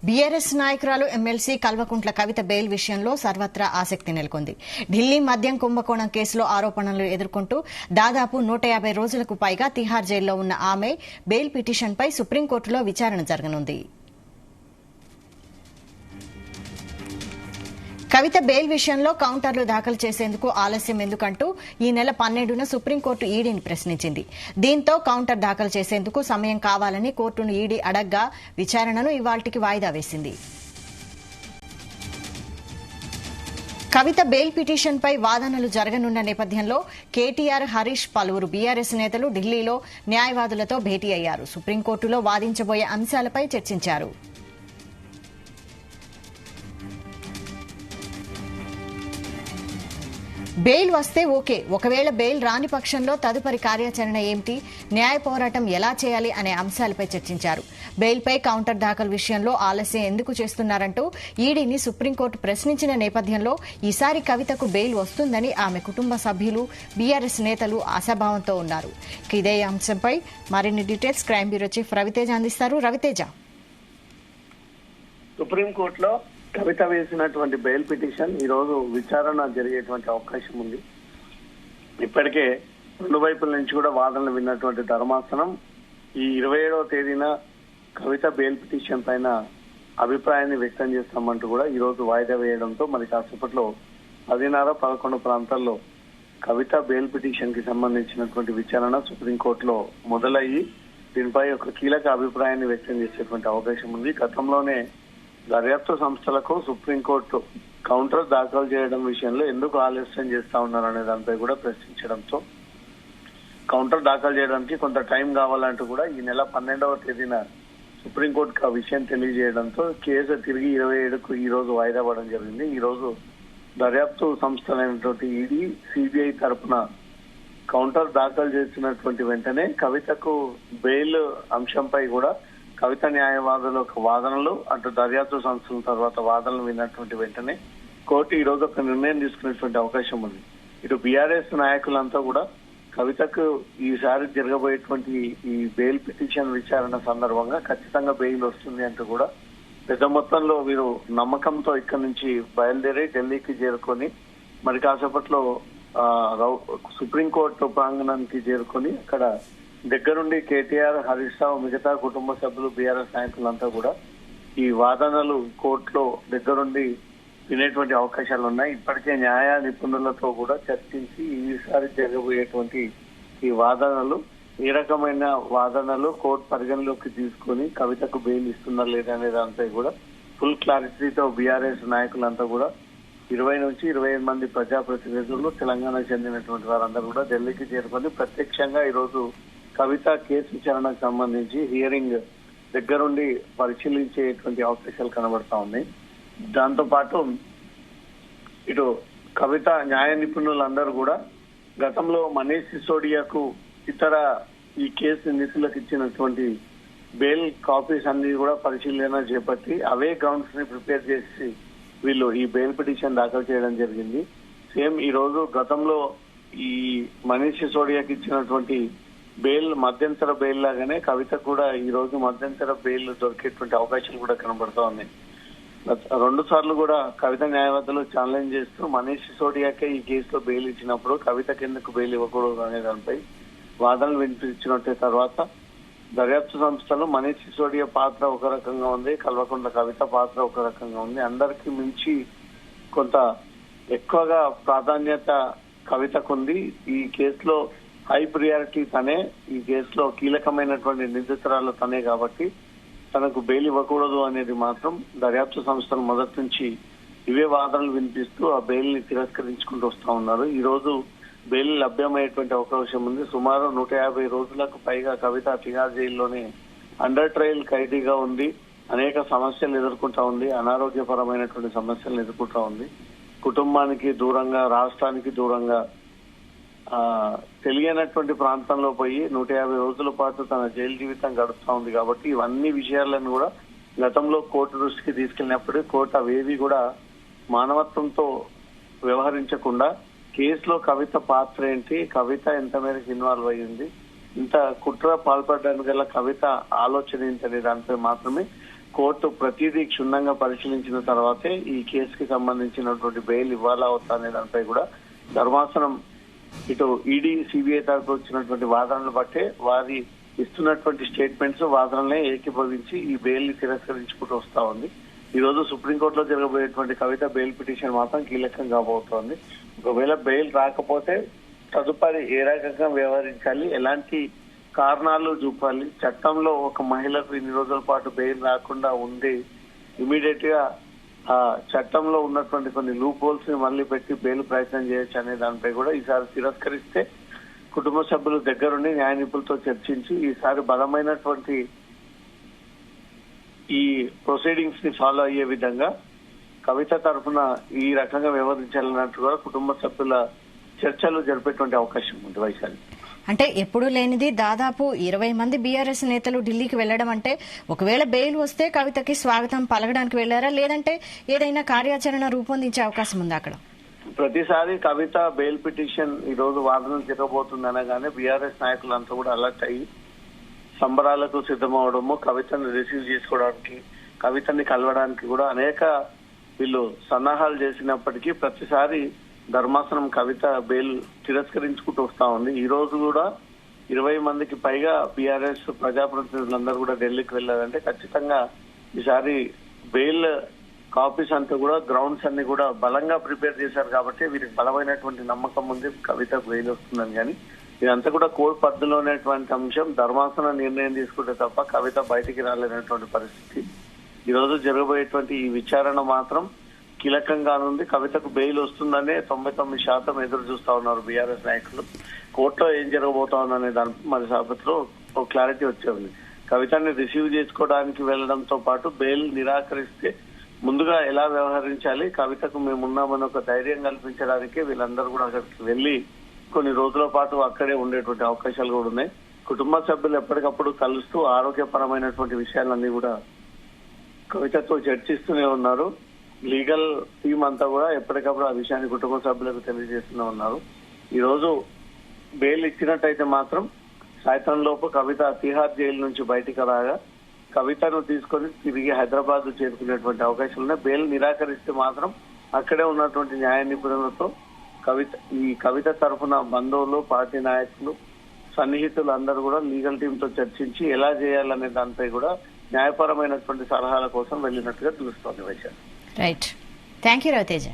BRS నాయకురాలు MLC Kalvakuntla Kavitha bail విషయంలో సర్వత్రా ఆసక్తి నెలకొంది. ఢిల్లీ మద్యం కుంభకోణం కేసులో ఆరోపణలు ఎదుర్కొంటూ దాదాపు 150 రోజులకు పైగా తిహార్ జైల్లో ఉన్న ఆమె బెయిల్ పిటిషన్పై సుప్రీంకోర్టులో విచారణ జరగనుంది. కవిత బెయిల్ విషయంలో కౌంటర్లు దాఖలు చేసేందుకు ఆలస్యం ఎందుకంటూ ఈ నెల 12న సుప్రీంకోర్టు ఈడీని ప్రశ్నించింది. దీంతో కౌంటర్ దాఖలు చేసేందుకు సమయం కావాలని కోర్టును ఈడీ అడగ్గా విచారణను ఇవాళ్టికి వాయిదా వేసింది. కవిత బెయిల్ పిటిషన్పై వాదనలు జరగనున్న నేపథ్యంలో కేటీఆర్, హరీష్, పలువురు బీఆర్ఎస్ నేతలు ఢిల్లీలో న్యాయవాదులతో భేటీ అయ్యారు. సుప్రీంకోర్టులో వాదించబోయే అంశాలపై చర్చించారు. బెయిల్ వస్తే ఓకే, ఒకవేళ బెయిల్ రాని పక్షంలో తదుపరి కార్యాచరణ ఏమిటి, న్యాయ పోరాటం ఎలా చేయాలి అనే అంశాలపై చర్చించారు. బెయిల్పై కౌంటర్ దాఖలు విషయంలో ఆలస్యం ఎందుకు చేస్తున్నారంటూ ఈడీని సుప్రీంకోర్టు ప్రశ్నించిన నేపథ్యంలో ఈసారి కవితకు బెయిల్ వస్తుందని ఆమె కుటుంబ సభ్యులు, బీఆర్ఎస్ నేతలు ఆశాభావంతో ఉన్నారు. ఇదే అంశంపై మరిన్ని details crime bureau chief Ravi Teja అందిస్తారు. రవితేజ, సుప్రీంకోర్టులో కవిత వేసినటువంటి బెయిల్ పిటిషన్ ఈ రోజు విచారణ జరిగేటువంటి అవకాశం ఉంది. ఇప్పటికే రెండు వైపుల నుంచి కూడా వాదనలు విన్నటువంటి ధర్మాసనం ఈ 27వ తేదీన కవిత బెయిల్ పిటిషన్ పైన అభిప్రాయాన్ని వ్యక్తం చేస్తామంటూ కూడా ఈ రోజు వాయిదా వేయడంతో మరి కాసేపట్లో 10:30-11 ప్రాంతాల్లో కవిత బెయిల్ పిటిషన్ కి సంబంధించినటువంటి విచారణ సుప్రీంకోర్టులో మొదలయ్యి దీనిపై ఒక కీలక అభిప్రాయాన్ని వ్యక్తం చేసేటువంటి అవకాశం ఉంది. గతంలోనే దర్యాప్తు సంస్థలకు సుప్రీంకోర్టు కౌంటర్ దాఖలు చేయడం విషయంలో ఎందుకు ఆలస్యం చేస్తా ఉన్నారనే దానిపై కూడా ప్రశ్నించడంతో కౌంటర్ దాఖలు చేయడానికి కొంత టైం కావాలంటూ కూడా ఈ నెల 12వ తేదీన సుప్రీంకోర్టుకు ఆ విషయం తెలియజేయడంతో కేసు తిరిగి 27కు ఈ రోజు వాయిదా పడడం జరిగింది. ఈ రోజు దర్యాప్తు సంస్థలైనటువంటి ఈడీ, సిబిఐ తరఫున కౌంటర్ దాఖలు చేసినటువంటి వెంటనే కవితకు బెయిల్ అంశంపై కూడా కవిత న్యాయవాదుల వాదనలు, అటు దర్యాప్తు సంస్థల తర్వాత వాదనలు విన్నటువంటి వెంటనే కోర్టు ఈ రోజు ఒక నిర్ణయం తీసుకునేటువంటి అవకాశం ఉంది. ఇటు బీఆర్ఎస్ నాయకులంతా కూడా కవితకు ఈసారి జరగబోయేటువంటి ఈ బెయిల్ పిటిషన్ విచారణ సందర్భంగా ఖచ్చితంగా బెయిల్ వస్తుంది అంటూ కూడా పెద్ద మొత్తంలో వీరు నమ్మకంతో ఇక్కడి నుంచి బయలుదేరి ఢిల్లీకి చేరుకొని మరి కాసేపట్లో సుప్రీంకోర్టు ప్రాంగణానికి చేరుకొని అక్కడ దగ్గరుండి కేటీఆర్, హరీష్ రావు, మిగతా కుటుంబ సభ్యులు, బీఆర్ఎస్ నాయకులంతా కూడా ఈ వాదనలు కోర్టులో దగ్గరుండి వినేటువంటి అవకాశాలు ఉన్నాయి. ఇప్పటికే న్యాయ నిపుణులతో కూడా చర్చించి ఈసారి జరగబోయేటువంటి ఈ వాదనలు ఏ రకమైన వాదనలు కోర్టు పరిగణలోకి తీసుకొని కవితకు బెయిల్ ఇస్తున్నా లేదనే దానిపై కూడా ఫుల్ క్లారిటీతో బీఆర్ఎస్ నాయకులంతా కూడా 20 నుంచి 25 మంది ప్రజాప్రతినిధులు, తెలంగాణకు చెందినటువంటి వారందరూ కూడా ఢిల్లీకి చేరుకొని ప్రత్యక్షంగా ఈ రోజు కవిత కేసు విచారణకు సంబంధించి హియరింగ్ దగ్గరుండి పరిశీలించేటువంటి అవకాశాలు కనబడతా ఉన్నాయి. దాంతో పాటు ఇటు కవిత న్యాయ నిపుణులందరూ కూడా గతంలో మనీష్ సిసోడియాకు ఇతర ఈ కేసు నిధులకు ఇచ్చినటువంటి బెయిల్ కాపీస్ అన్ని కూడా పరిశీలన చేపట్టి అవే గ్రౌండ్స్ ని ప్రిపేర్ చేసి వీళ్ళు ఈ బెయిల్ పిటిషన్ దాఖలు చేయడం జరిగింది. సేమ్ ఈ రోజు గతంలో ఈ మనీష్ సిసోడియాకి ఇచ్చినటువంటి బెయిల్ మధ్యంతర బెయిల్ లాగానే కవిత కూడా ఈ రోజు మధ్యంతర బెయిల్ దొరికేటువంటి అవకాశాలు కూడా కనబడతా ఉన్నాయి. 2 సార్లు కూడా కవిత న్యాయవాదులు ఛాలెంజ్ చేస్తూ మనీష్ సిసోడియాకే ఈ కేసులో బెయిల్ ఇచ్చినప్పుడు కవితకి ఎందుకు బెయిల్ ఇవ్వకూడదు అనే దానిపై వాదనలు వినిపించినట్టే తర్వాత దర్యాప్తు సంస్థలు మనీష్ సిసోడియా పాత్ర ఒక రకంగా ఉంది, కల్వకుంట్ల కవిత పాత్ర ఒక రకంగా ఉంది. అందరికీ మించి కొంత ఎక్కువగా ప్రాధాన్యత కవితకుంది. ఈ కేసులో హై ప్రియారిటీ తనే, ఈ కేసులో కీలకమైనటువంటి నిందితురాలు తనే కాబట్టి తనకు బెయిల్ ఇవ్వకూడదు అనేది మాత్రం దర్యాప్తు సంస్థలు మొదటి నుంచి ఇవే వాదనలు వినిపిస్తూ ఆ బెయిల్ ని తిరస్కరించుకుంటూ వస్తా ఉన్నారు. ఈ రోజు బెయిల్ లభ్యమయ్యేటువంటి అవకాశం ఉంది. సుమారు 150 రోజులకు పైగా కవిత తిహార్ జైల్లోనే అండర్ ట్రయల్ ఖైదీగా ఉంది. అనేక సమస్యలు ఎదుర్కొంటా ఉంది. అనారోగ్యపరమైనటువంటి సమస్యలను ఎదుర్కొంటా ఉంది. కుటుంబానికి దూరంగా, రాష్ట్రానికి దూరంగా తెలియనటువంటి ప్రాంతంలో పోయి 150 రోజుల పాటు తన జైలు జీవితం గడుపుతా ఉంది. కాబట్టి ఇవన్నీ విషయాలను కూడా గతంలో కోర్టు దృష్టికి తీసుకెళ్లినప్పుడు కోర్టు అవేవి కూడా మానవత్వంతో వ్యవహరించకుండా కేసులో కవిత పాత్ర ఏంటి, కవిత ఎంత మేరకు ఇన్వాల్వ్ అయ్యింది, ఇంత కుట్ర పాల్పడడానికి గల కవిత ఆలోచన ఏంటనే దానిపై మాత్రమే కోర్టు ప్రతిదీ క్షుణ్ణంగా పరిశీలించిన తర్వాతే ఈ కేసుకి సంబంధించినటువంటి బెయిల్ ఇవ్వాలా అవుతా అనే దానిపై కూడా ధర్మాసనం ఇటు ఈడీ సిబిఐ తరఫు వచ్చినటువంటి వాదనలు బట్టే వారి ఇస్తున్నటువంటి స్టేట్మెంట్స్ వాదనలే ఏకీభవించి ఈ బెయిల్ ని తిరస్కరించుకుంటూ వస్తా ఉంది. ఈ రోజు సుప్రీంకోర్టులో జరగబోయేటువంటి కవిత బెయిల్ పిటిషన్ మాత్రం కీలకం కాబోతోంది. ఒకవేళ బెయిల్ రాకపోతే తదుపరి ఏ రకంగా వ్యవహరించాలి, ఎలాంటి కారణాలు చూపాలి, చట్టంలో ఒక మహిళకు ఇన్ని రోజుల పాటు బెయిల్ రాకుండా ఉండి ఇమీడియట్ గా ఆ చట్టంలో ఉన్నటువంటి కొన్ని లూప్ హోల్స్ ని మళ్ళీ పెట్టి బెయిల్ ప్రయత్నం చేయొచ్చు అనే దానిపై కూడా ఈసారి తిరస్కరిస్తే కుటుంబ సభ్యులు దగ్గరుండి న్యాయ నిపుణులతో చర్చించి ఈసారి బలమైనటువంటి ఈ ప్రొసీడింగ్స్ ని ఫాలో అయ్యే విధంగా కవిత తరఫున ఈ రకంగా వ్యవహరించాలన్నట్టు కూడా కుటుంబ సభ్యుల చర్చలు జరిపేటువంటి అవకాశం ఉంది. వైశాలి అంటే ఎప్పుడు లేనిది దాదాపు 20 మంది బీఆర్ఎస్ నేతలు ఢిల్లీకి వెళ్లడం అంటే ఒకవేళ బెయిల్ వస్తే కవితకి స్వాగతం పలకడానికి వెళ్లారా, లేదంటే ఏదైనా కార్యాచరణ రూపొందించే అవకాశం ఉందా? అక్కడ ప్రతిసారి కవిత బెయిల్ పిటిషన్ ఈ రోజు వాదనలు జరగబోతుంది అనగానే బీఆర్ఎస్ నాయకులంతా కూడా అలర్ట్ అయ్యి సంబరాలకు సిద్ధమవడము, కవితను రిసీవ్ చేసుకోవడానికి, కవితని కలవడానికి కూడా అనేక వీళ్ళు సన్నాహాలు చేసినప్పటికీ ప్రతిసారి ధర్మాసనం కవిత బెయిల్ తిరస్కరించుకుంటూ వస్తా ఉంది. ఈ రోజు కూడా 20 మందికి పైగా బీఆర్ఎస్ ప్రజాప్రతినిధులందరూ కూడా ఢిల్లీకి వెళ్లారంటే ఖచ్చితంగా ఈసారి బెయిల్ కాపీస్ అంతా కూడా గ్రౌండ్స్ అన్ని కూడా బలంగా ప్రిపేర్ చేశారు కాబట్టి వీరికి బలమైనటువంటి నమ్మకం ఉంది కవిత బెయిల్ వస్తుందని. కానీ ఇదంతా కూడా కోర్టు పరిధిలో ఉన్నటువంటి అంశం. ధర్మాసనం నిర్ణయం తీసుకుంటే తప్ప కవిత బయటికి రాలేనటువంటి పరిస్థితి. ఈ రోజు జరగబోయేటువంటి ఈ విచారణ మాత్రం కీలకంగానుంది. కవితకు బెయిల్ వస్తుందనే 99% ఎదురు చూస్తా ఉన్నారు బీఆర్ఎస్ నాయకులు. కోర్టులో ఏం జరగబోతా ఉందనే దాని మరి సాపత్లో ఒక క్లారిటీ వచ్చేది. కవితని రిసీవ్ చేసుకోవడానికి వెళ్లడంతో పాటు బెయిల్ నిరాకరిస్తే ముందుగా ఎలా వ్యవహరించాలి, కవితకు మేమున్నామని ఒక ధైర్యం కల్పించడానికి వీళ్ళందరూ కూడా అక్కడికి వెళ్లి కొన్ని రోజుల పాటు అక్కడే ఉండేటువంటి అవకాశాలు కూడా ఉన్నాయి. కుటుంబ సభ్యులు ఎప్పటికప్పుడు కలుస్తూ ఆరోగ్యపరమైనటువంటి విషయాలన్నీ కూడా కవితతో చర్చిస్తూనే ఉన్నారు. లీగల్ టీమ్ అంతా కూడా ఎప్పటికప్పుడు ఆ విషయాన్ని కుటుంబ సభ్యులకు తెలియజేస్తూనే ఉన్నారు. ఈ రోజు బెయిల్ ఇచ్చినట్టయితే మాత్రం సాయంత్రం లోపు కవిత తిహార్ జైలు నుంచి బయటికి రాగా కవితను తీసుకొని తిరిగి హైదరాబాద్ చేరుకునేటువంటి అవకాశాలు ఉన్నాయి. బెయిల్ నిరాకరిస్తే మాత్రం అక్కడే ఉన్నటువంటి న్యాయ నిపుణులతో కవిత తరఫున బంధువులు, పార్టీ నాయకులు, సన్నిహితులు అందరూ కూడా లీగల్ టీమ్ తో చర్చించి ఎలా చేయాలనే దానిపై కూడా న్యాయపరమైనటువంటి సలహాల కోసం వెళ్ళినట్టుగా తెలుస్తోంది. వైశాఖ రైట్, థ్యాంక్ యూ రవితేజ.